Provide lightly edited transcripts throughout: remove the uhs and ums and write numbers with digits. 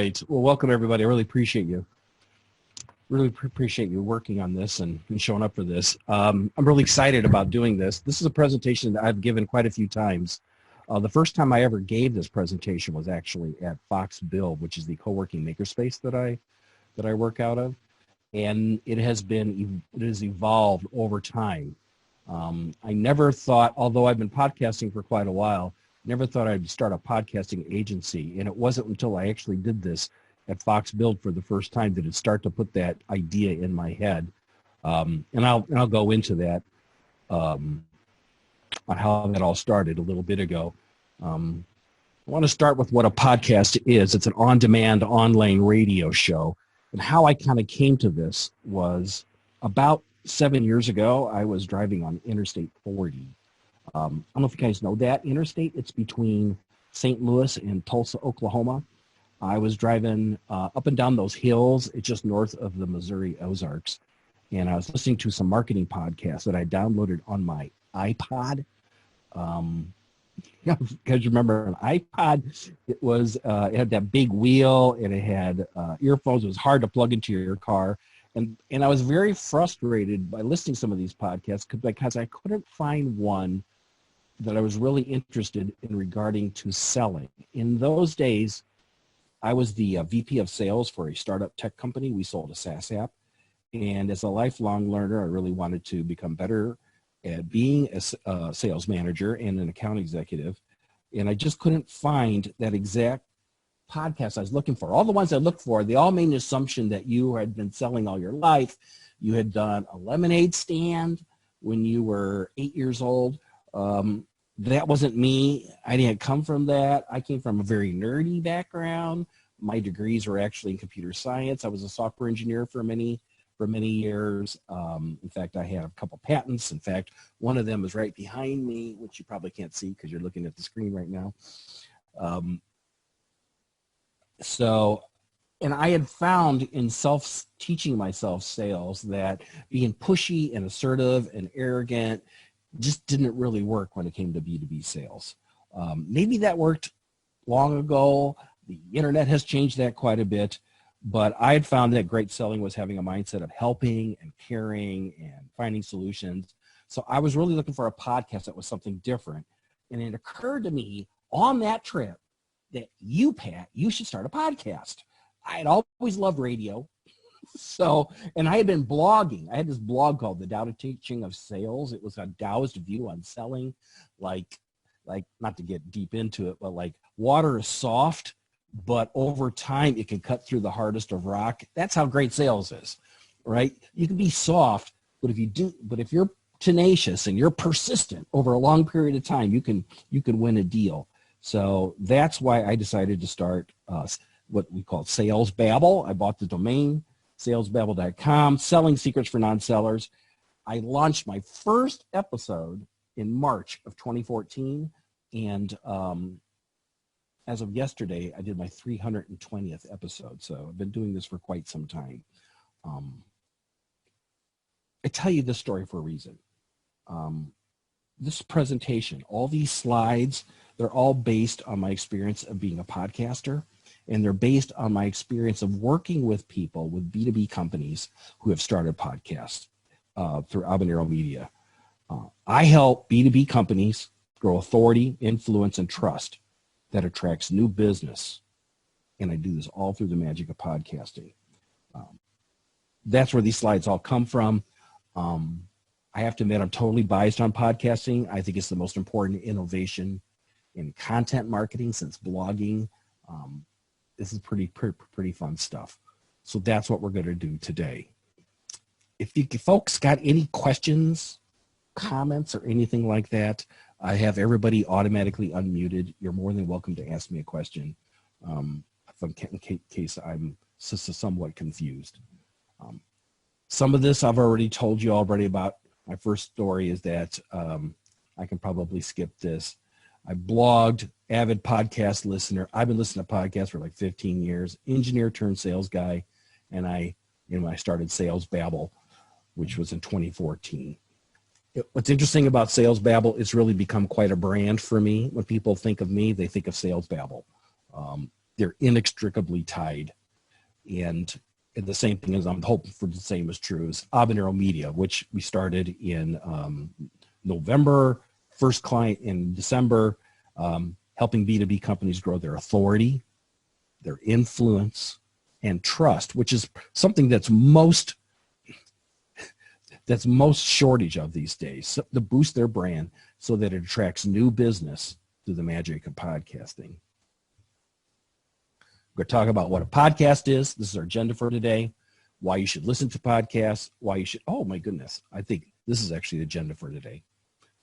right. Well, welcome everybody. I really appreciate you. Really appreciate you working on this and showing up for this. I'm really excited about doing this. This is a presentation that I've given quite a few times. The first time I ever gave this presentation was actually at Fox Build, which is the co-working makerspace that I work out of, and it has evolved over time. I never thought, although I've been podcasting for quite a while, never thought I'd start a podcasting agency, and it wasn't until I actually did this at Fox Build for the first time did it start to put that idea in my head. And I'll go into that on how that all started a little bit ago. I want to start with what a podcast is. It's an on-demand online radio show. And how I kind of came to this was about 7 years ago. I was driving on Interstate 40. I don't know if you guys know that interstate. It's between St. Louis and Tulsa, Oklahoma. I was driving up and down those hills. It's just north of the Missouri Ozarks. And I was listening to some marketing podcasts that I downloaded on my iPod. You guys remember an iPod? It was it had that big wheel, and it had earphones. It was hard to plug into your car. And I was very frustrated by listening to some of these podcasts because I couldn't find one that I was really interested in regarding to selling. In those days, I was the VP of sales for a startup tech company. We sold a SaaS app. And as a lifelong learner, I really wanted to become better at being a sales manager and an account executive. And I just couldn't find that exact podcast I was looking for. All the ones I looked for, they all made an assumption that you had been selling all your life. You had done a lemonade stand when you were 8 years old. That wasn't me. I didn't come from that. I came from a very nerdy background. My degrees were actually in computer science. I was a software engineer for many years. In fact, I had a couple patents. In fact, one of them is right behind me, which you probably can't see because you're looking at the screen right now. And I had found in teaching myself sales that being pushy and assertive and arrogant just didn't really work when it came to B2B sales. Maybe that worked long ago. The internet has changed that quite a bit, but I had found that great selling was having a mindset of helping and caring and finding solutions. So I was really looking for a podcast that was something different. And it occurred to me on that trip that you, Pat, you should start a podcast. I had always loved radio. So, and I had been blogging. I had this blog called The Tao Te Teaching of Sales. It was a Taoist view on selling, like not to get deep into it, but like water is soft, but over time it can cut through the hardest of rock. That's how great sales is, right? You can be soft, but if you're tenacious and you're persistent over a long period of time, you can win a deal. So that's why I decided to start what we call Sales Babble. I bought the domain, salesbabble.com, selling secrets for non-sellers. I launched my first episode in March of 2014, and as of yesterday, I did my 320th episode. So I've been doing this for quite some time. I tell you this story for a reason. This presentation, all these slides, they're all based on my experience of being a podcaster, and they're based on my experience of working with people, with B2B companies who have started podcasts through Habanero Media. I help B2B companies grow authority, influence, and trust that attracts new business, and I do this all through the magic of podcasting. That's where these slides all come from. I have to admit, I'm totally biased on podcasting. I think it's the most important innovation in content marketing since blogging. This is pretty fun stuff. So that's what we're going to do today. If you folks got any questions, comments, or anything like that, I have everybody automatically unmuted. You're more than welcome to ask me a question in case I'm somewhat confused. Some of this I've already told you already about. My first story is that I can probably skip this. I blogged, avid podcast listener. I've been listening to podcasts for like 15 years, engineer turned sales guy, and I started Sales Babble, which was in 2014. What's interesting about Sales Babble, it's really become quite a brand for me. When people think of me, they think of Sales Babble. They're inextricably tied. And the same thing as I'm hoping for the same is true is Habanero Media, which we started in November, first client in December, helping B2B companies grow their authority, their influence, and trust, which is something that's most shortage of these days, so to boost their brand so that it attracts new business through the magic of podcasting. We're going to talk about what a podcast is. This is our agenda for today. Why you should listen to podcasts. Why you should, oh my goodness. I think this is actually the agenda for today.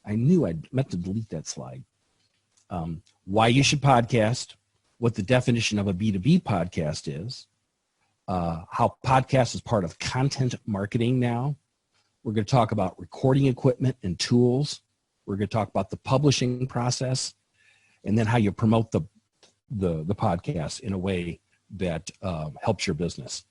I knew I meant to delete that slide. Why you should podcast, what the definition of a B2B podcast is, how podcast is part of content marketing now. We're going to talk about recording equipment and tools. We're going to talk about the publishing process, and then how you promote the podcast in a way that helps your business.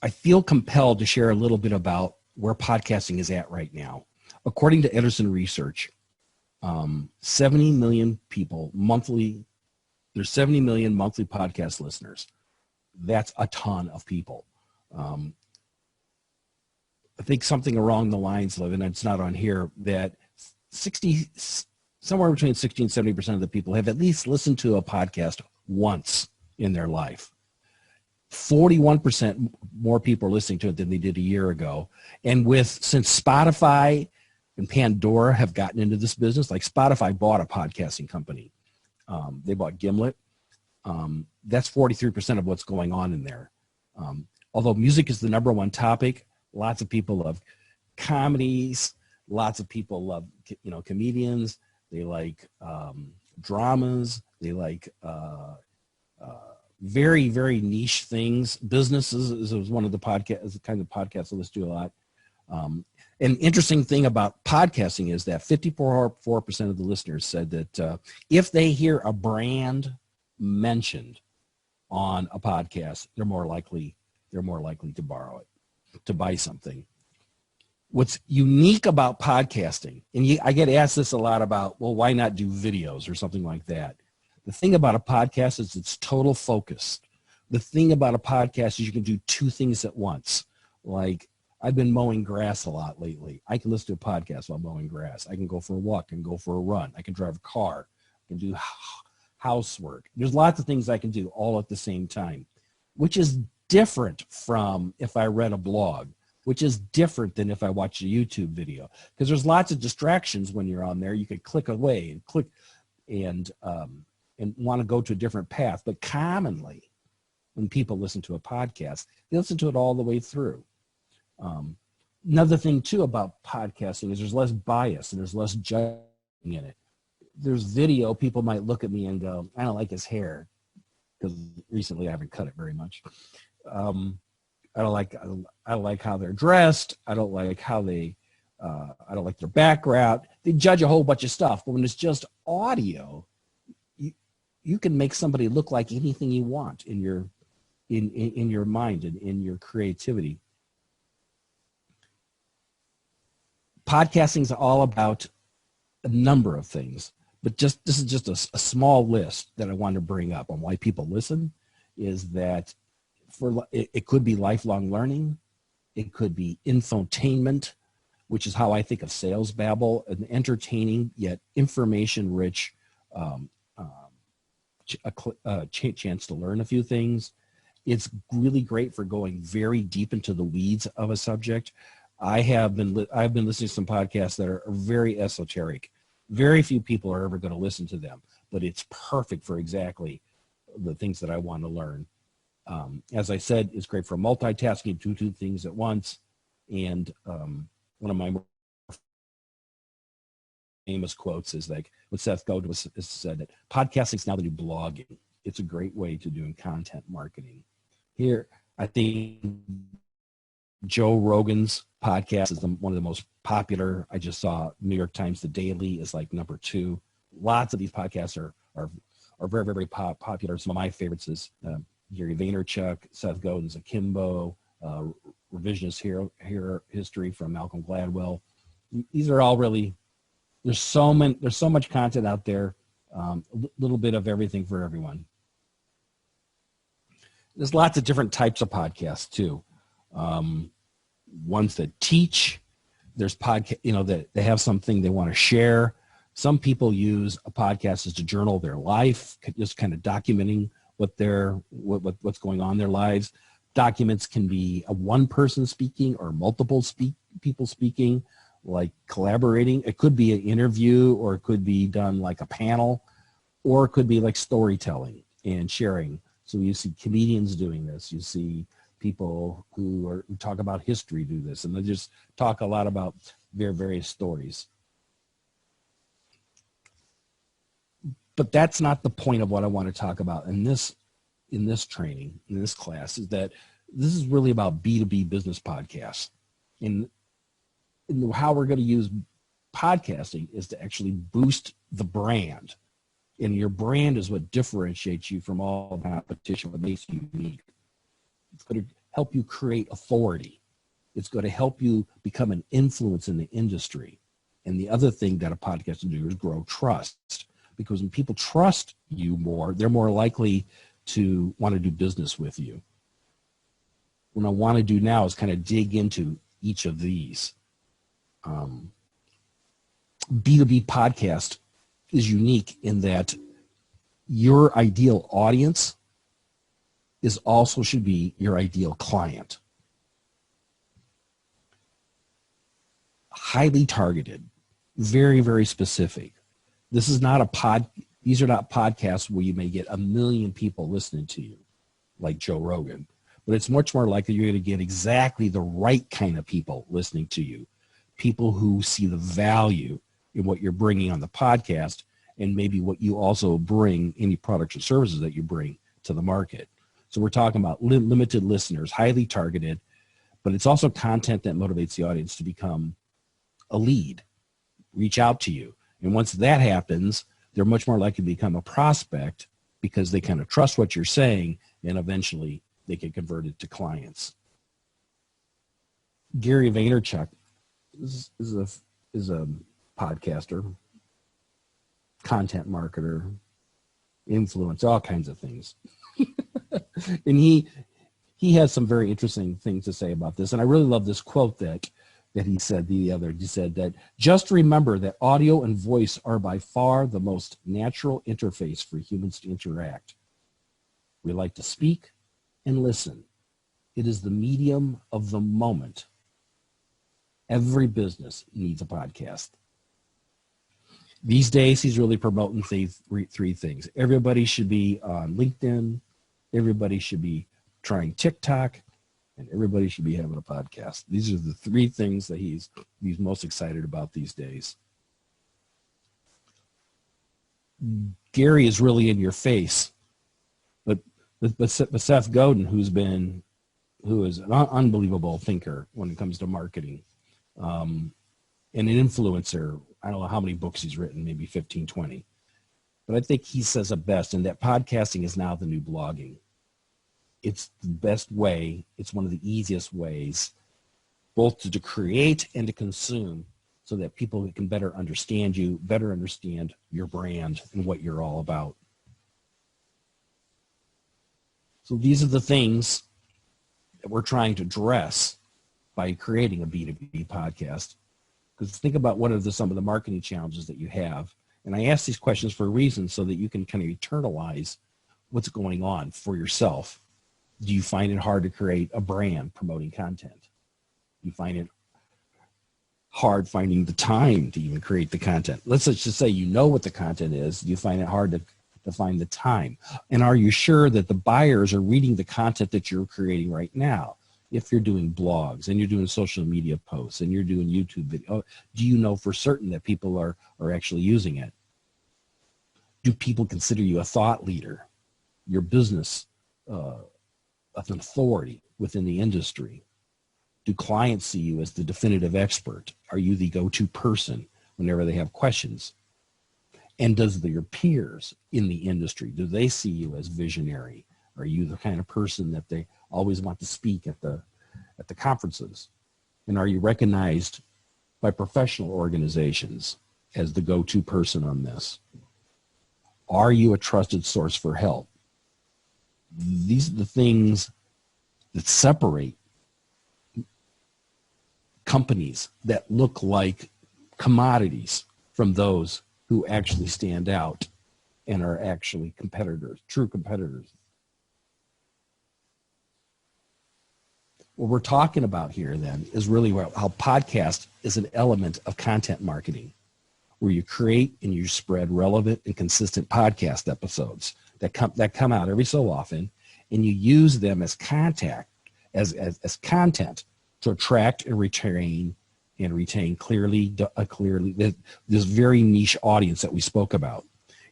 I feel compelled to share a little bit about where podcasting is at right now. According to Edison Research, 70 million people monthly, there's 70 million monthly podcast listeners. That's a ton of people. I think something along the lines of, and it's not on here, that somewhere between 60 and 70% of the people have at least listened to a podcast once in their life. 41% more people are listening to it than they did a year ago. And since Spotify and Pandora have gotten into this business, like Spotify bought a podcasting company. They bought Gimlet. That's 43% of what's going on in there. Although music is the number one topic, lots of people love comedies. Lots of people love, comedians. They like dramas. They like very, very niche things. Businesses is one of the kind of podcasts I listen to a lot. An interesting thing about podcasting is that 54% of the listeners said that if they hear a brand mentioned on a podcast, they're more likely to borrow it, to buy something. What's unique about podcasting, and I get asked this a lot about, well, why not do videos or something like that? The thing about a podcast is it's total focus. The thing about a podcast is you can do two things at once. Like, I've been mowing grass a lot lately. I can listen to a podcast while mowing grass. I can go for a walk and go for a run. I can drive a car. I can do housework. There's lots of things I can do all at the same time, which is different from if I read a blog, which is different than if I watch a YouTube video, because there's lots of distractions when you're on there. You could click away and click and want to go to a different path. But commonly, when people listen to a podcast, they listen to it all the way through. Another thing, too, about podcasting is there's less bias and there's less judging in it. There's video, people might look at me and go, I don't like his hair, because recently I haven't cut it very much. I don't like how they're dressed. I don't like how I don't like their background. They judge a whole bunch of stuff. But when it's just audio, you can make somebody look like anything you want in your mind and in your creativity. Podcasting is all about a number of things, but this is just a small list that I want to bring up on why people listen. Is that it could be lifelong learning, it could be infotainment, which is how I think of sales babble, an entertaining yet information-rich chance to learn a few things. It's really great for going very deep into the weeds of a subject. I've been listening to some podcasts that are very esoteric. Very few people are ever going to listen to them, but it's perfect for exactly the things that I want to learn. As I said, it's great for multitasking, do two things at once. And one of my more famous quotes is like what Seth Godin has said, that podcasting is now the new blogging. It's a great way to do content marketing. Here, I think Joe Rogan's podcast is one of the most popular. I just saw New York Times The Daily is like number 2. Lots of these podcasts are very, very popular. Some of my favorites is Gary Vaynerchuk, Seth Godin's Akimbo, Revisionist History from Malcolm Gladwell. These are all really, there's so much content out there. A little bit of everything for everyone. There's lots of different types of podcasts too. Ones that teach. There's podcast, that they have something they want to share. Some people use a podcast as to journal their life, just kind of documenting what's going on in their lives. Documents can be a one person speaking or multiple people speaking, like collaborating. It could be an interview, or it could be done like a panel, or it could be like storytelling and sharing. So you see comedians doing this. You see people who talk about history do this, and they just talk a lot about their various stories. But that's not the point of what I want to talk about in this training, in this class, is that this is really about B2B business podcasts. And how we're going to use podcasting is to actually boost the brand. And your brand is what differentiates you from all the competition, what makes you unique. It's going to help you create authority. It's going to help you become an influence in the industry. And the other thing that a podcast will do is grow trust. Because when people trust you more, they're more likely to want to do business with you. What I want to do now is kind of dig into each of these. B2B podcast is unique in that your ideal audience should be your ideal client. Highly targeted, very, very specific. This is not these are not podcasts where you may get 1 million people listening to you, like Joe Rogan, but it's much more likely you're going to get exactly the right kind of people listening to you, people who see the value in what you're bringing on the podcast, and maybe what you also bring, any products or services that you bring to the market. So we're talking about limited listeners, highly targeted, but it's also content that motivates the audience to become a lead, reach out to you. And once that happens, they're much more likely to become a prospect because they kind of trust what you're saying, and eventually they get converted to clients. Gary Vaynerchuk is a podcaster, content marketer, influencer, all kinds of things. And he has some very interesting things to say about this. And I really love this quote that he said he said that, just remember that audio and voice are by far the most natural interface for humans to interact. We like to speak and listen. It is the medium of the moment. Every business needs a podcast. These days, he's really promoting three things. Everybody should be on LinkedIn. Everybody should be trying TikTok. And everybody should be having a podcast. These are the three things that he's most excited about these days. Gary is really in your face, but Seth Godin, who is an unbelievable thinker when it comes to marketing, and an influencer. I don't know how many books he's written, maybe 15, 20. But I think he says it best, in that podcasting is now the new blogging. It's the best way. It's one of the easiest ways, both to create and to consume, so that people can better understand you, better understand your brand and what you're all about. So these are the things that we're trying to address by creating a B2B podcast. Because think about what are some of the marketing challenges that you have. And I ask these questions for a reason, so that you can kind of internalize what's going on for yourself. Do you find it hard to create a brand promoting content? Do you find it hard finding the time to even create the content? Let's just say you know what the content is. Do you find it hard to find the time? And are you sure that the buyers are reading the content that you're creating right now? If you're doing blogs and you're doing social media posts and you're doing YouTube video, do you know for certain that people are actually using it? Do people consider you a thought leader, your business, an authority within the industry? Do clients see you as the definitive expert? Are you the go-to person whenever they have questions? And does your peers in the industry, do they see you as visionary? Are you the kind of person that they always want to speak at the conferences? And are you recognized by professional organizations as the go-to person on this? Are you a trusted source for help? These are the things that separate companies that look like commodities from those who actually stand out and are actually competitors, true competitors. What we're talking about here then is really how podcast is an element of content marketing, where you create and you spread relevant and consistent podcast episodes that come out every so often, and you use them as content to attract and retain clearly this very niche audience that we spoke about.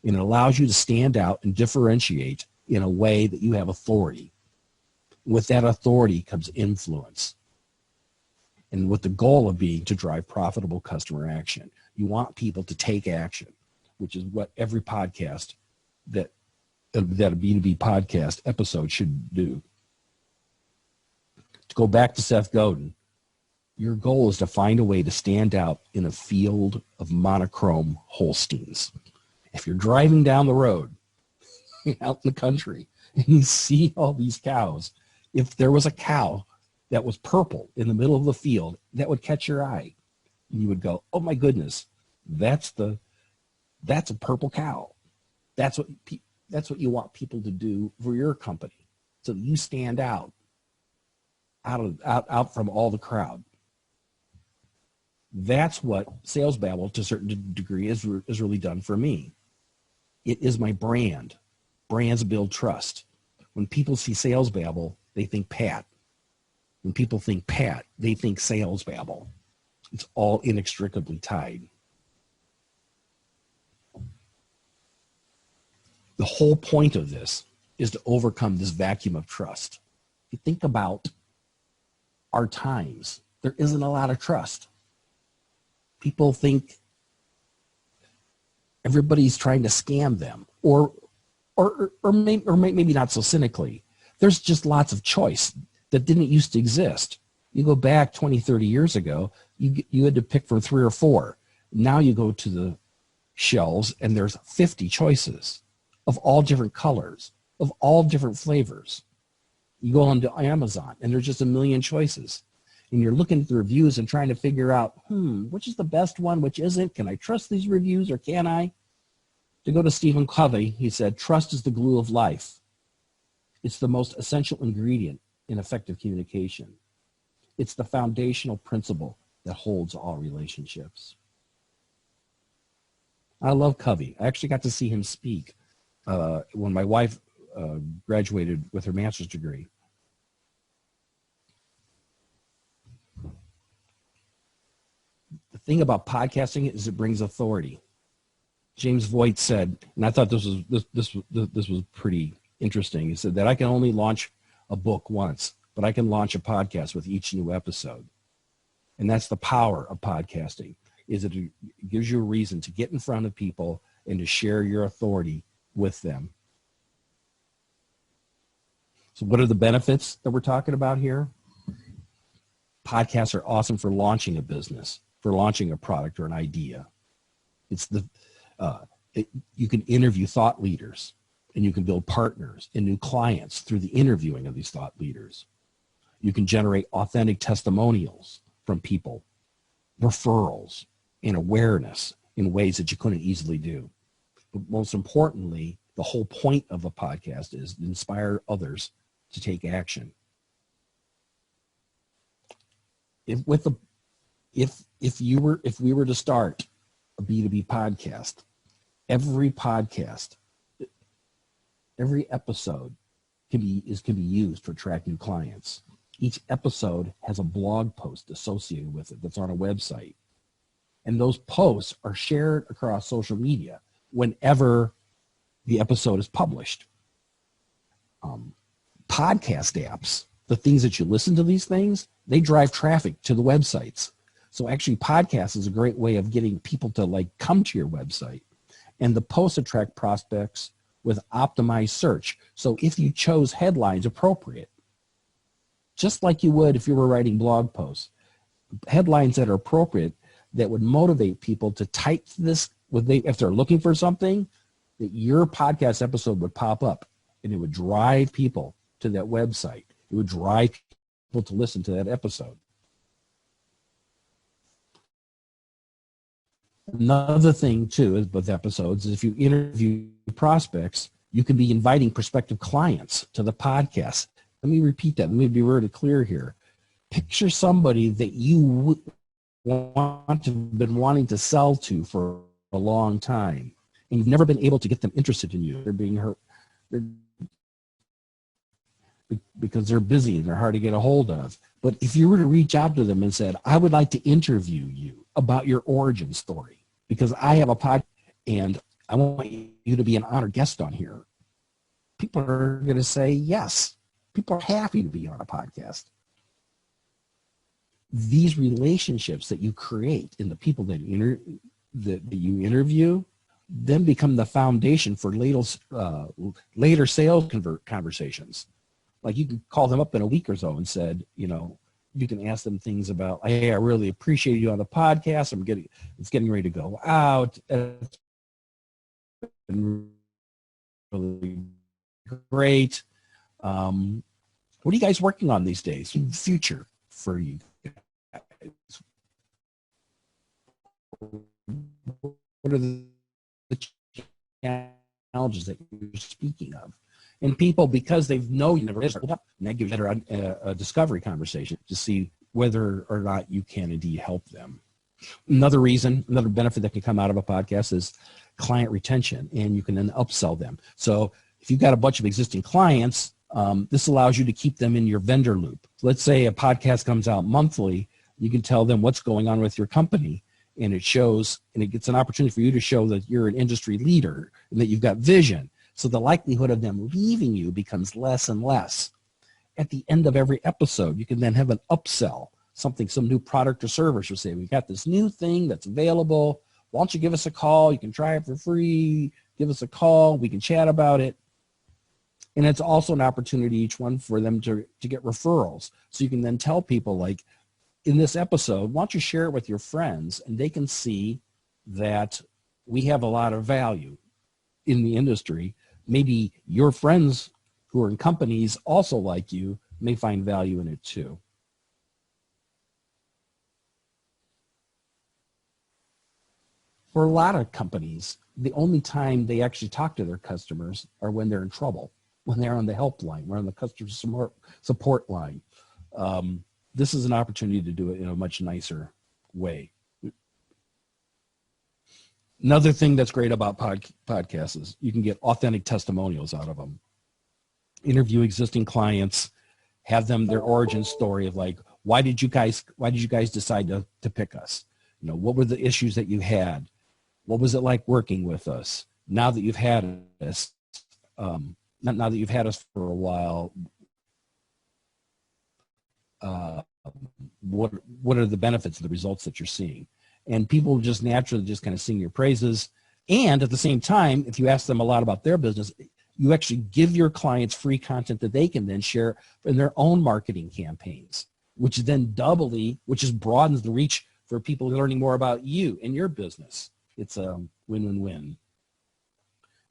And it allows you to stand out and differentiate in a way that you have authority. With that authority comes influence, and with the goal of being to drive profitable customer action. You want people to take action, which is what every podcast that a B2B podcast episode should do. To go back to Seth Godin, your goal is to find a way to stand out in a field of monochrome Holsteins. If you're driving down the road out in the country and you see all these cows, if there was a cow that was purple in the middle of the field, that would catch your eye. And you would go, oh my goodness, that's a purple cow. That's what you want people to do for your company, so that you stand out from all the crowd. That's what Sales Babble, to a certain degree, is really done for me. It is my brand. Brands build trust. When people see Sales Babble, they think Pat. When people think Pat, they think Sales Babble. It's all inextricably tied. The whole point of this is to overcome this vacuum of trust. If you think about our times, there isn't a lot of trust. People think everybody's trying to scam them, or maybe not so cynically. There's just lots of choice that didn't used to exist. You go back 20, 30 years ago, you had to pick from 3 or 4. Now you go to the shelves and there's 50 choices of all different colors, of all different flavors. You go onto Amazon and there's just a million choices. And you're looking at the reviews and trying to figure out, which is the best one, which isn't? Can I trust these reviews or can I? To go to Stephen Covey, he said, trust is the glue of life. It's the most essential ingredient in effective communication. It's the foundational principle that holds all relationships. I love Covey. I actually got to see him speak when my wife graduated with her master's degree. The thing about podcasting is it brings authority. James Voigt said, and I thought this was pretty interesting. He said that I can only launch a book once, but I can launch a podcast with each new episode. And that's the power of podcasting, is that it gives you a reason to get in front of people and to share your authority with them. So what are the benefits that we're talking about here? Podcasts are awesome for launching a business, for launching a product or an idea. It's you can interview thought leaders, and you can build partners and new clients through the interviewing of these thought leaders. You can generate authentic testimonials from people, referrals, and awareness in ways that you couldn't easily do. But most importantly, the whole point of a podcast is to inspire others to take action. If we were to start a B2B podcast, every episode can be used to attract new clients. Each episode has a blog post associated with it that's on a website. And those posts are shared across social media whenever the episode is published. Podcast apps, the things that you listen to these things, they drive traffic to the websites. So actually podcasts is a great way of getting people to come to your website. And the posts attract prospects with optimized search. So if you chose headlines appropriate, just like you would if you were writing blog posts, headlines that are appropriate, that would motivate people to type this, if they're looking for something, that your podcast episode would pop up and it would drive people to that website. It would drive people to listen to that episode. Another thing, too, is with episodes is if you interview prospects, you can be inviting prospective clients to the podcast. Let me repeat that. Let me be really clear here. Picture somebody that you want to have been wanting to sell to for a long time, and you've never been able to get them interested in you. They're being hurt because they're busy and they're hard to get a hold of. But if you were to reach out to them and said, I would like to interview you about your origin story because I have a podcast and I want you to be an honored guest on here, people are going to say yes. People are happy to be on a podcast. These relationships that you create in the people that you interview then become the foundation for later sales conversations. Like you can call them up in a week or so and said, you can ask them things about, hey, I really appreciate you on the podcast. It's getting ready to go out. It's been really great. What are you guys working on these days in the future for you guys? What are the challenges that you're speaking of? And people, because they know you never is, that gives you a discovery conversation to see whether or not you can indeed help them. Another benefit that can come out of a podcast is client retention, and you can then upsell them. So if you've got a bunch of existing clients, this allows you to keep them in your vendor loop. Let's say a podcast comes out monthly, you can tell them what's going on with your company, and it shows, and it gets an opportunity for you to show that you're an industry leader and that you've got vision. So the likelihood of them leaving you becomes less and less. At the end of every episode, you can then have an upsell, some new product or service. You'll say, we got this new thing that's available. Why don't you give us a call? You can try it for free. Give us a call. We can chat about it. And it's also an opportunity, each one, for them to get referrals. So you can then tell people, like, in this episode, why don't you share it with your friends, and they can see that we have a lot of value in the industry. Maybe your friends who are in companies also like you may find value in it too. For a lot of companies, the only time they actually talk to their customers are when they're in trouble, when they're on the helpline, or on the customer support line. This is an opportunity to do it in a much nicer way. Another thing that's great about podcasts is you can get authentic testimonials out of them. Interview existing clients, have them their origin story of, like, why did you guys decide to pick us? What were the issues that you had? What was it like working with us? Now that you've had us, now that you've had us for a while, what are the benefits of the results that you're seeing? And people just naturally just kind of sing your praises. And at the same time, if you ask them a lot about their business, you actually give your clients free content that they can then share in their own marketing campaigns, which just broadens the reach for people learning more about you and your business. It's a win-win-win.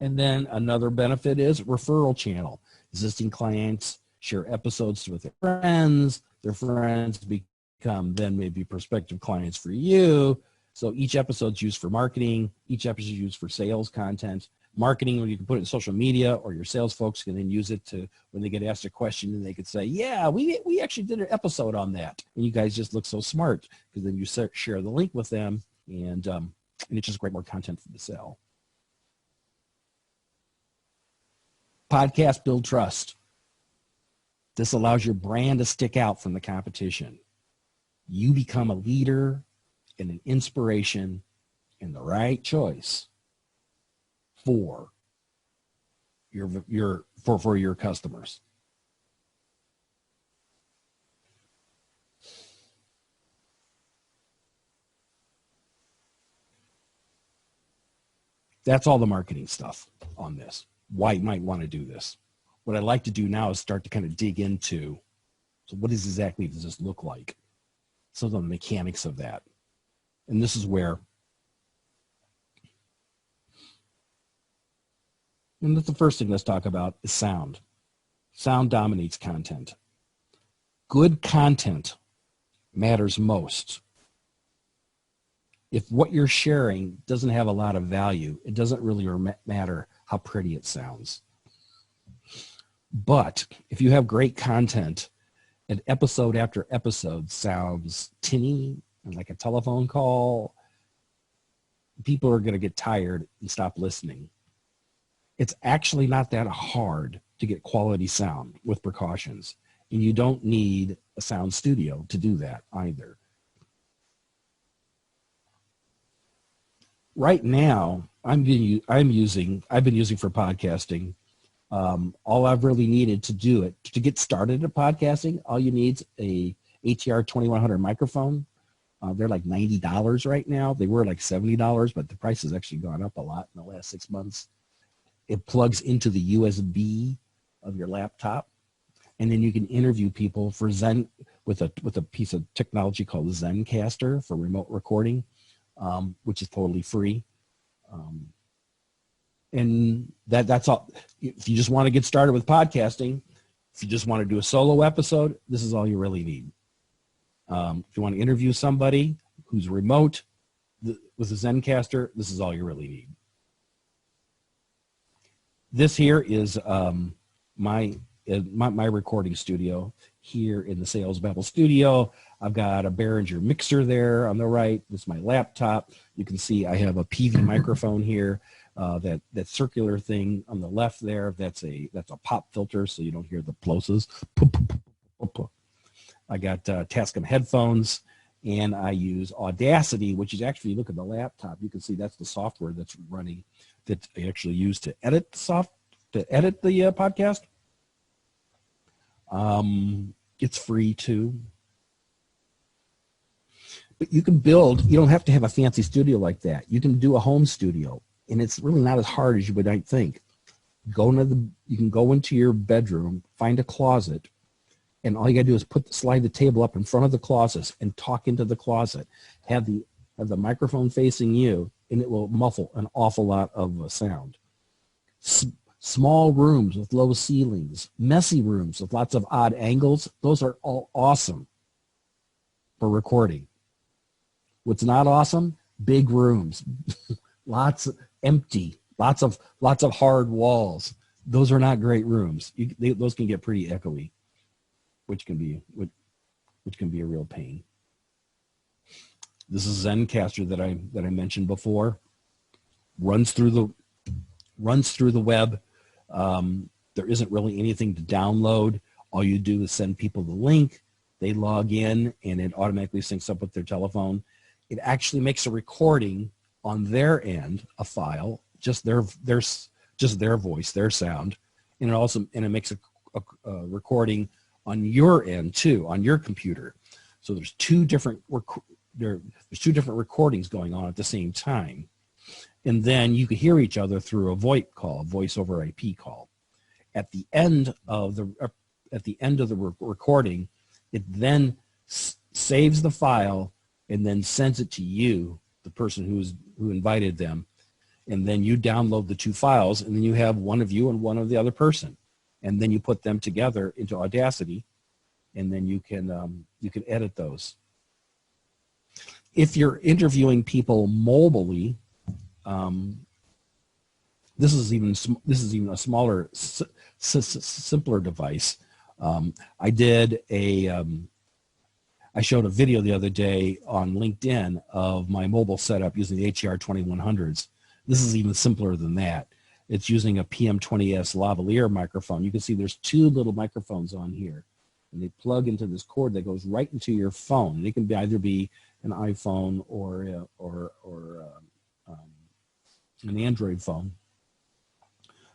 And then another benefit is Referral Channel. Existing clients share episodes with their friends become then maybe prospective clients for you. So each episode's used for marketing, each episode's used for sales content. Marketing, when you can put it in social media, or your sales folks can then use it to, when they get asked a question, and they could say, yeah, we actually did an episode on that. And you guys just look so smart, because then you share the link with them, and it's just great more content for the sell. Podcast build trust. This allows your brand to stick out from the competition. You become a leader and an inspiration and the right choice for your customers. That's all the marketing stuff on this. Why you might want to do this. What I'd like to do now is start to kind of dig into, so what exactly does this look like? Some of the mechanics of that. And this is where And that's the first thing let's talk about is sound. Sound dominates content. Good content matters most. If what you're sharing doesn't have a lot of value, it doesn't really matter how pretty it sounds. But if you have great content and episode after episode sounds tinny and like a telephone call, people are going to get tired and stop listening. It's actually not that hard to get quality sound with precautions. And you don't need a sound studio to do that either. Right now, I've been using for podcasting. All I've really needed to do it, to get started at podcasting, all you need is a ATR 2100 microphone. They're like $90 right now. They were like $70, but the price has actually gone up a lot in the last 6 months. It plugs into the USB of your laptop, and then you can interview people for Zen with a piece of technology called Zencaster for remote recording, which is totally free. And that's all. If you just want to get started with podcasting, if you just want to do a solo episode, this is all you really need. If you want to interview somebody who's remote with a Zencaster, this is all you really need. This here is my recording studio here in the Sales Babble studio. I've got a Behringer mixer there on the right. This is my laptop. You can see I have a PV microphone here. That circular thing on the left there, that's a pop filter, so you don't hear the plosives. I got Tascam headphones, and I use Audacity, which is actually, look at the laptop, you can see that's the software that's running, that I actually use to edit the podcast. It's free too. But you can build, you don't have to have a fancy studio like that. You can do a home studio, and it's really not as hard as you would think. You can go into your bedroom, find a closet, and all you gotta do is slide the table up in front of the closet and talk into the closet. Have the microphone facing you, and it will muffle an awful lot of sound. Small rooms with low ceilings, messy rooms with lots of odd angles, those are all awesome for recording. What's not awesome? Big rooms, lots of empty, lots of hard walls. Those are not great rooms. Those can get pretty echoey, which can be a real pain. This is Zencaster that I mentioned before. Runs through the web. There isn't really anything to download. All you do is send people the link. They log in, and it automatically syncs up with their telephone. It actually makes a recording on their end, a file, just their voice, their sound, and it makes a recording on your end too, on your computer. So there's two different recordings going on at the same time, and then you can hear each other through a VoIP call, voice over IP call. At the end of the recording, it then saves the file and then sends it to you, the person who invited them, and then you download the two files, and then you have one of you and one of the other person, and then you put them together into Audacity, and then you can edit those. If you're interviewing people mobilely, this is even a smaller, simpler device. I showed a video the other day on LinkedIn of my mobile setup using the ATR 2100s. This is even simpler than that. It's using a PM20S lavalier microphone. You can see there's two little microphones on here, and they plug into this cord that goes right into your phone. And it can either be an iPhone or an Android phone.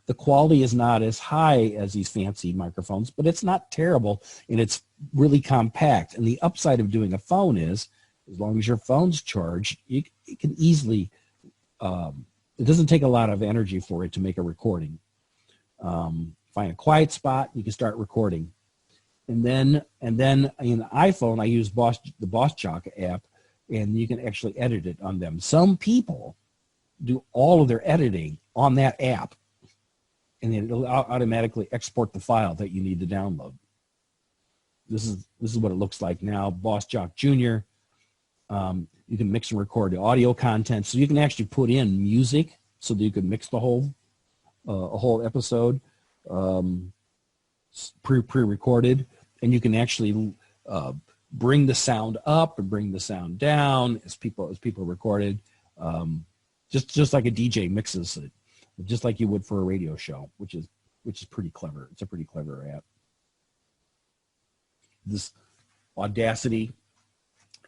The quality is not as high as these fancy microphones, but it's not terrible, and it's really compact. And the upside of doing a phone is, as long as your phone's charged, it can easily, it doesn't take a lot of energy for it to make a recording. Find a quiet spot, you can start recording. And then in the iPhone, I use the BossChalk app, and you can actually edit it on them. Some people do all of their editing on that app. and then it'll automatically export the file that you need to download. This is what it looks like now. Boss Jock Jr. You can mix and record the audio content, so you can actually put in music, so that you can mix the whole a whole episode pre-recorded, and you can actually bring the sound up and bring the sound down as people recorded, just like a DJ mixes it, just like you would for a radio show, which is pretty clever. It's a pretty clever app. This Audacity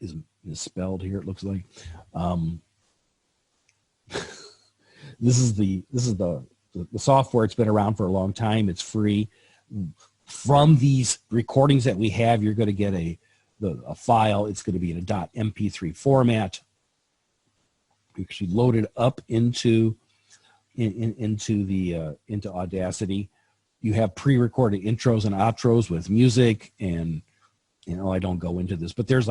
is spelled here, it looks like. This is the software. It's been around for a long time. It's free. From these recordings that we have, you're going to get a file. It's going to be in a .mp3 format. You actually load it up into Audacity. You have pre-recorded intros and outros with music, and I don't go into this, but there's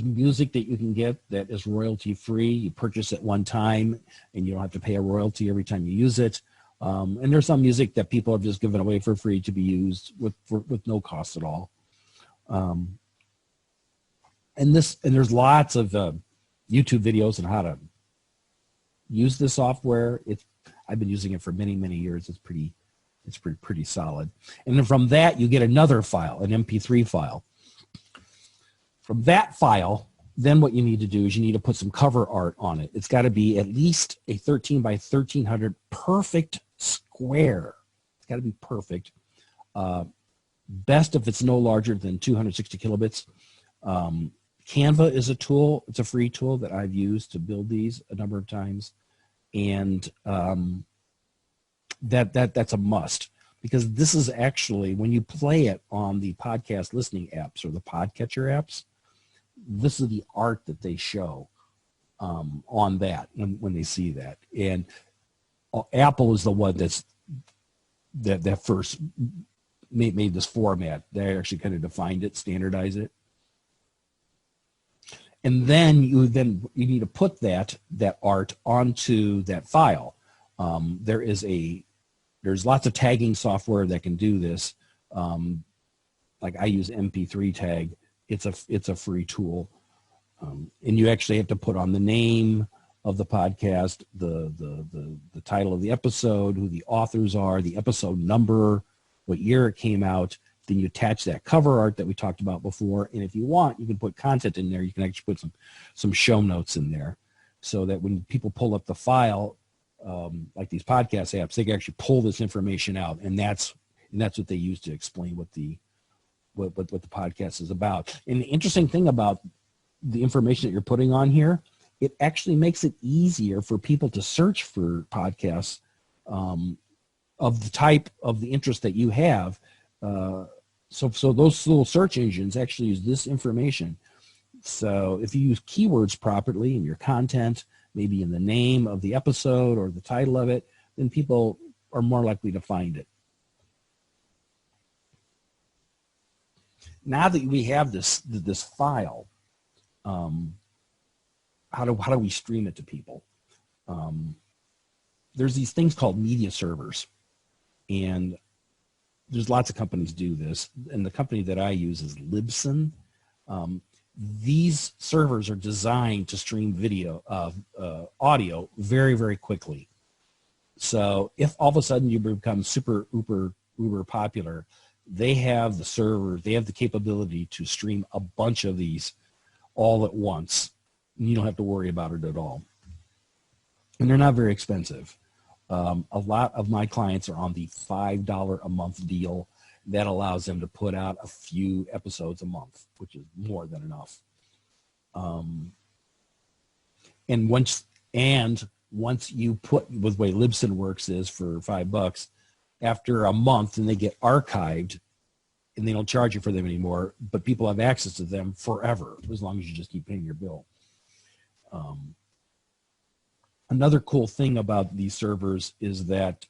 music that you can get that is royalty free. You purchase it one time, and you don't have to pay a royalty every time you use it. And there's some music that people have just given away for free to be used with no cost at all. And there's lots of YouTube videos on how to use this software. I've been using it for many, many years. It's pretty solid. And then from that, you get another file, an MP3 file. From that file, then what you need to do is you need to put some cover art on it. It's got to be at least a 13 by 1300 perfect square. It's got to be perfect. Best if it's no larger than 260 kilobits. Canva is a tool. It's a free tool that I've used to build these a number of times. And that's a must, because this is actually, when you play it on the podcast listening apps or the podcatcher apps, this is the art that they show on that when they see that. And Apple is the one that first made this format. They actually kind of defined it, standardized it. And then you need to put that art onto that file. There's lots of tagging software that can do this. Like I use MP3 Tag. It's a free tool, and you actually have to put on the name of the podcast, the title of the episode, who the authors are, the episode number, what year it came out. Then you attach that cover art that we talked about before, and if you want, you can put content in there. You can actually put some show notes in there, so that when people pull up the file, like these podcast apps, they can actually pull this information out, and that's what they use to explain what the podcast is about. And the interesting thing about the information that you're putting on here, it actually makes it easier for people to search for podcasts of the type of the interest that you have. So those little search engines actually use this information. So if you use keywords properly in your content, maybe in the name of the episode or the title of it, then people are more likely to find it. Now that we have this file, how do we stream it to people? There's these things called media servers, and there's lots of companies do this, and the company that I use is Libsyn. These servers are designed to stream audio very, very quickly. So if all of a sudden you become super uber popular, they have the servers, they have the capability to stream a bunch of these all at once. You don't have to worry about it at all. And they're not very expensive. A lot of my clients are on the $5 a month deal. That allows them to put out a few episodes a month, which is more than enough. And once you put, with the way Libsyn works is for $5, after a month, and they get archived, and they don't charge you for them anymore, but people have access to them forever, as long as you just keep paying your bill. Another cool thing about these servers is that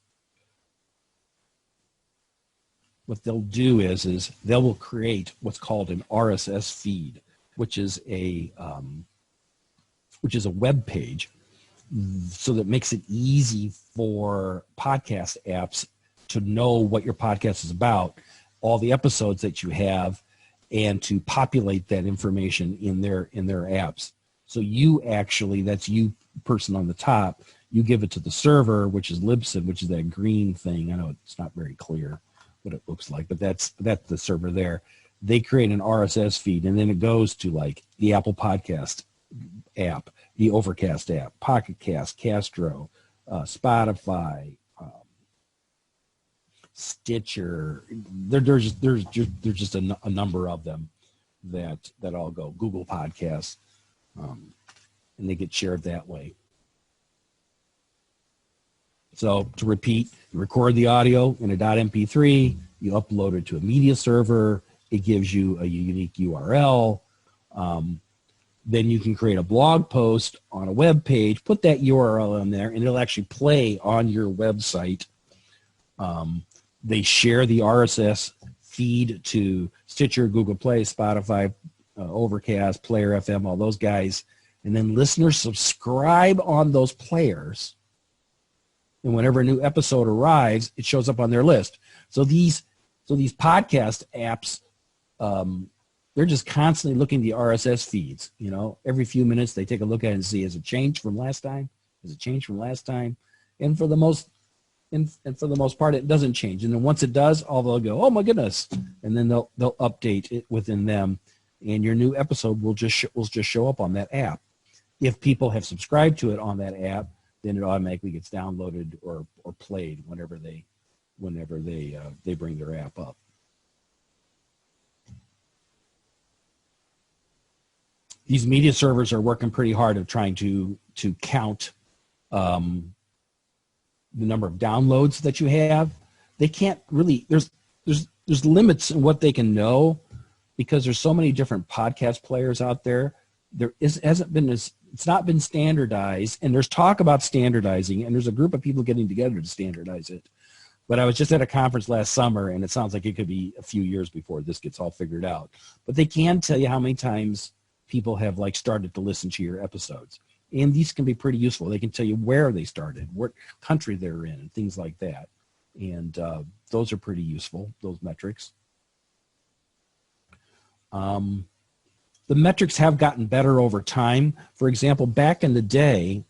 what they'll do is they will create what's called an RSS feed, which is a web page, so that makes it easy for podcast apps to know what your podcast is about, all the episodes that you have, and to populate that information in their apps. So you actually, that's you person on the top, you give it to the server, which is Libsyn, which is that green thing. I know it's not very clear what it looks like, but that's the server there. They create an RSS feed, and then it goes to like the Apple Podcast app, the Overcast app, Pocket Cast, Castro, Spotify, Stitcher. There's just a number of them that all go. Google Podcasts, and they get shared that way. So to repeat, you record the audio in a .mp3, you upload it to a media server, it gives you a unique URL. Then you can create a blog post on a web page, put that URL in there, and it'll actually play on your website. They share the RSS feed to Stitcher, Google Play, Spotify, Overcast, Player FM, all those guys. And then listeners subscribe on those players. And whenever a new episode arrives, it shows up on their list. So these podcast apps, they're just constantly looking at the RSS feeds. You know, every few minutes they take a look at it and see, has it changed from last time? Has it changed from last time? And for the most part, it doesn't change. And then once it does, they'll go, oh my goodness, and then they'll update it within them, and your new episode will just show up on that app. If people have subscribed to it on that app, then it automatically gets downloaded or played whenever they bring their app up. These media servers are working pretty hard of trying to count the number of downloads that you have. They can't really, there's limits in what they can know, because there's so many different podcast players out there. It's not been standardized, and there's talk about standardizing, and there's a group of people getting together to standardize it. But I was just at a conference last summer, and it sounds like it could be a few years before this gets all figured out. But they can tell you how many times people have started to listen to your episodes. And these can be pretty useful. They can tell you where they started, what country they're in, and things like that. And those are pretty useful, those metrics. The metrics have gotten better over time. For example, back in the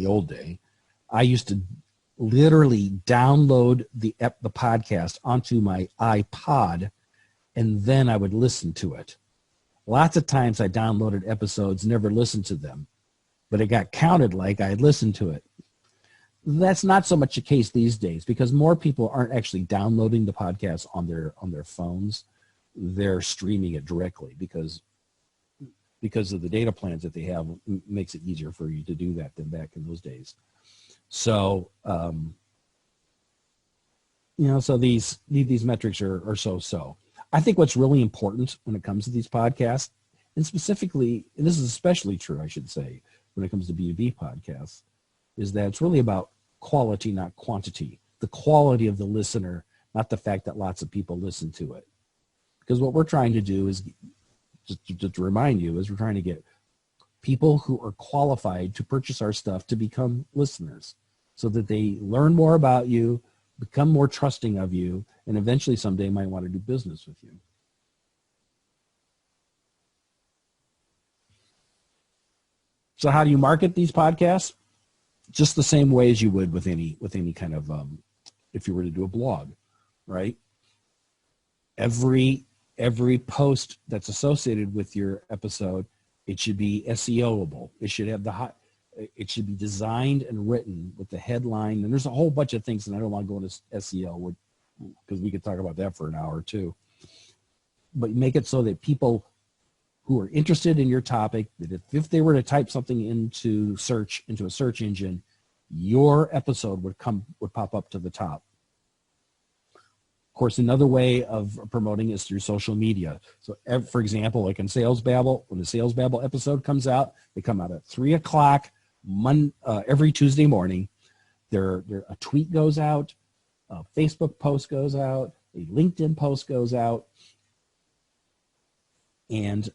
old day, I used to literally download the podcast onto my iPod, and then I would listen to it. Lots of times I downloaded episodes, never listened to them, but it got counted like I had listened to it. That's not so much the case these days, because more people aren't actually downloading the podcast on their phones. They're streaming it directly because of the data plans that they have. Makes it easier for you to do that than back in those days. So, so these metrics are so. I think what's really important when it comes to these podcasts, and specifically, and this is especially true, I should say, when it comes to B2B podcasts, is that it's really about quality, not quantity. The quality of the listener, not the fact that lots of people listen to it. Because what we're trying to do is, just to remind you, is we're trying to get people who are qualified to purchase our stuff to become listeners, so that they learn more about you, become more trusting of you, and eventually someday might want to do business with you. So how do you market these podcasts? Just the same way as you would with any kind of, if you were to do a blog, right? Every post that's associated with your episode, it should be SEOable. It should have it should be designed and written with the headline. And there's a whole bunch of things, and I don't want to go into SEO because we could talk about that for an hour or two. But make it so that people who are interested in your topic, that if they were to type something into a search engine, your episode would pop up to the top. Of course, another way of promoting is through social media. So, for example, like in Sales Babble, when the Sales Babble episode comes out, they come out at 3 o'clock every Tuesday morning. A tweet goes out, a Facebook post goes out, a LinkedIn post goes out, and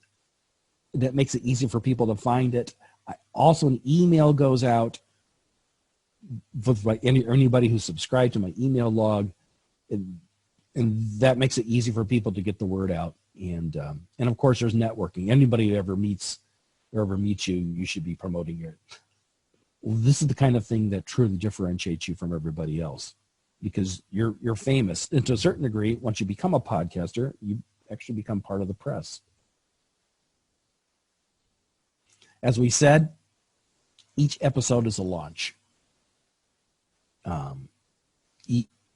that makes it easy for people to find it. Also, an email goes out with anybody who's subscribed to my email log, and that makes it easy for people to get the word out. And of course, there's networking. Anybody who ever meets you, you should be promoting it. Well, this is the kind of thing that truly differentiates you from everybody else, because you're famous. And to a certain degree, once you become a podcaster, you actually become part of the press. As we said, each episode is a launch.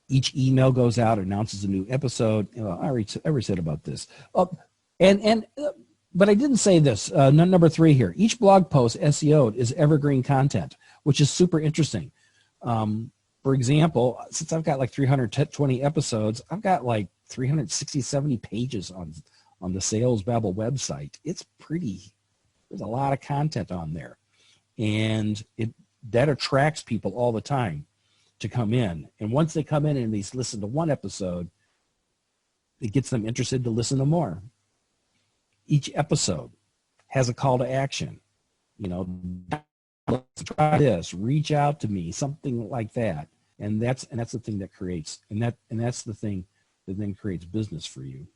Each email goes out, announces a new episode. I already said about this. But I didn't say this. Number 3 here. Each blog post SEO'd is evergreen content, which is super interesting. For example, since I've got like 320 episodes, I've got like 360, 70 pages on the Sales Babble website. It's pretty. There's a lot of content on there, and that attracts people all the time to come in. And once they come in and they listen to one episode, it gets them interested to listen to more. Each episode has a call to action. Let's try this, reach out to me, something like that. And that's the thing that creates, and that's the thing that then creates business for you.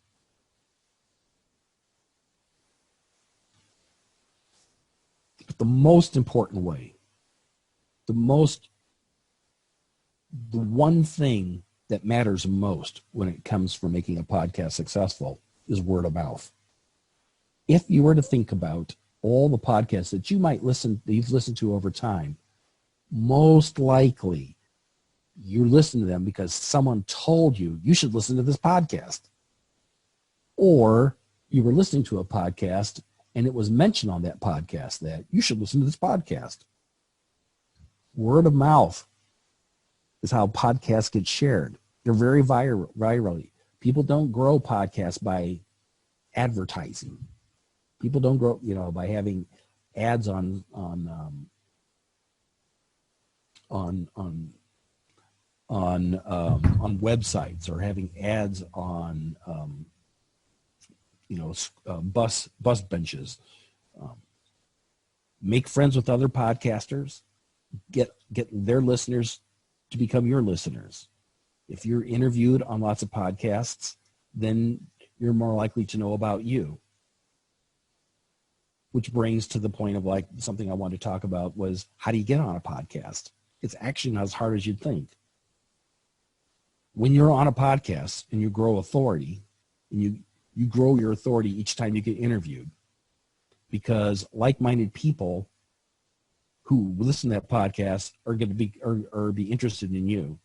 But the most important way, the one thing that matters most when it comes from making a podcast successful is word of mouth. If you were to think about all the podcasts that you've listened to over time, most likely you listen to them because someone told you should listen to this podcast. Or you were listening to a podcast and it was mentioned on that podcast that you should listen to this podcast. Word of mouth is how podcasts get shared. They're very virally. People don't grow podcasts by advertising. People don't grow, by having ads on websites, or having ads on bus benches. Make friends with other podcasters. Get their listeners to become your listeners. If you're interviewed on lots of podcasts, then you're more likely to know about you. Which brings to the point of like something I wanted to talk about was, how do you get on a podcast? It's actually not as hard as you'd think. When you're on a podcast and you grow authority, and you grow your authority each time you get interviewed, because like-minded people who listen to that podcast are going to be interested in you.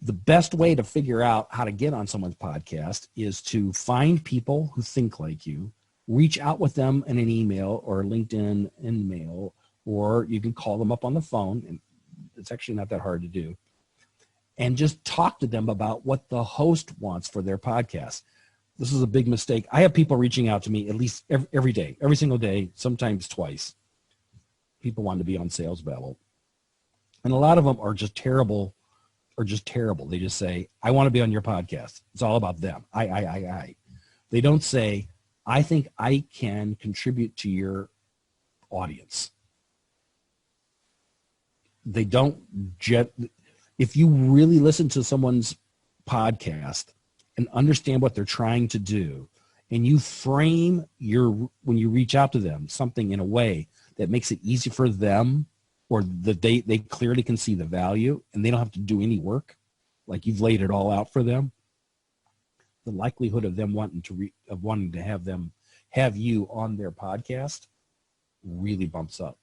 The best way to figure out how to get on someone's podcast is to find people who think like you, reach out with them in an email or LinkedIn in mail, or you can call them up on the phone, and it's actually not that hard to do, and just talk to them about what the host wants for their podcast. This is a big mistake. I have people reaching out to me at least every day, every single day, sometimes twice. People want to be on Sales Babble. And a lot of them are just terrible. They just say, I want to be on your podcast. It's all about them. I. They don't say, I think I can contribute to your audience. They don't if you really listen to someone's podcast and understand what they're trying to do, and you frame when you reach out to them, something in a way that makes it easy for them, or that they clearly can see the value and they don't have to do any work, like you've laid it all out for them, the likelihood of them wanting to have you on their podcast really bumps up.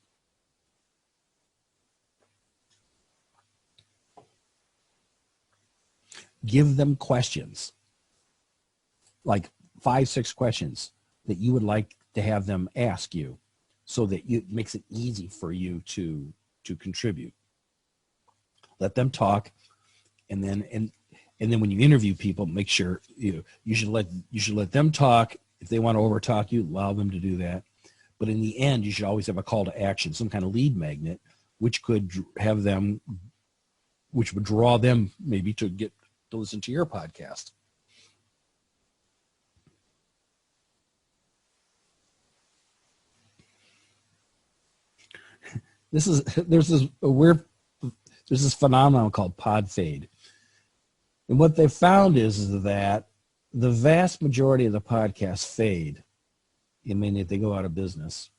Give them questions, like 5-6 questions that you would like to have them ask you, so that it makes it easy for you to contribute. Let them talk, and then when you interview people, make sure you should let them talk. If they want to overtalk you, allow them to do that. But in the end, you should always have a call to action, some kind of lead magnet, which would draw them maybe to listen to your podcast. there's this phenomenon called pod fade. And what they found is that the vast majority of the podcasts fade. I mean, if they go out of business.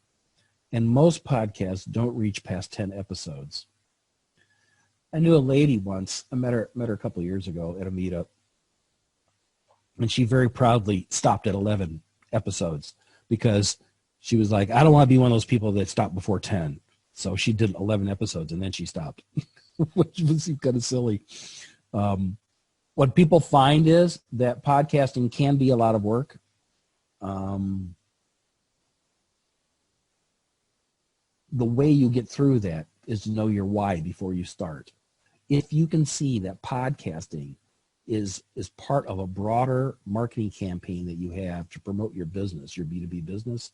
And most podcasts don't reach past 10 episodes. I knew a lady once, I met her a couple of years ago at a meetup, and she very proudly stopped at 11 episodes because she was like, I don't want to be one of those people that stop before 10. So she did 11 episodes and then she stopped, which was kind of silly. What people find is that podcasting can be a lot of work. The way you get through that is to know your why before you start. If you can see that podcasting is part of a broader marketing campaign that you have to promote your business, your B2B business,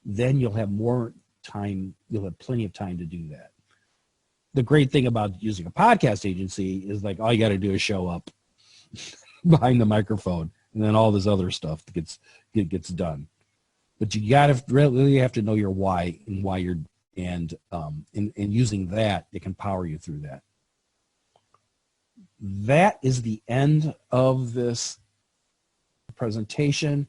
then you'll have more time, you'll have plenty of time to do that. The great thing about using a podcast agency is like all you got to do is show up behind the microphone, and then all this other stuff gets done. But you got to really have to know your why and why you're and using that, it can power you through that. That is the end of this presentation.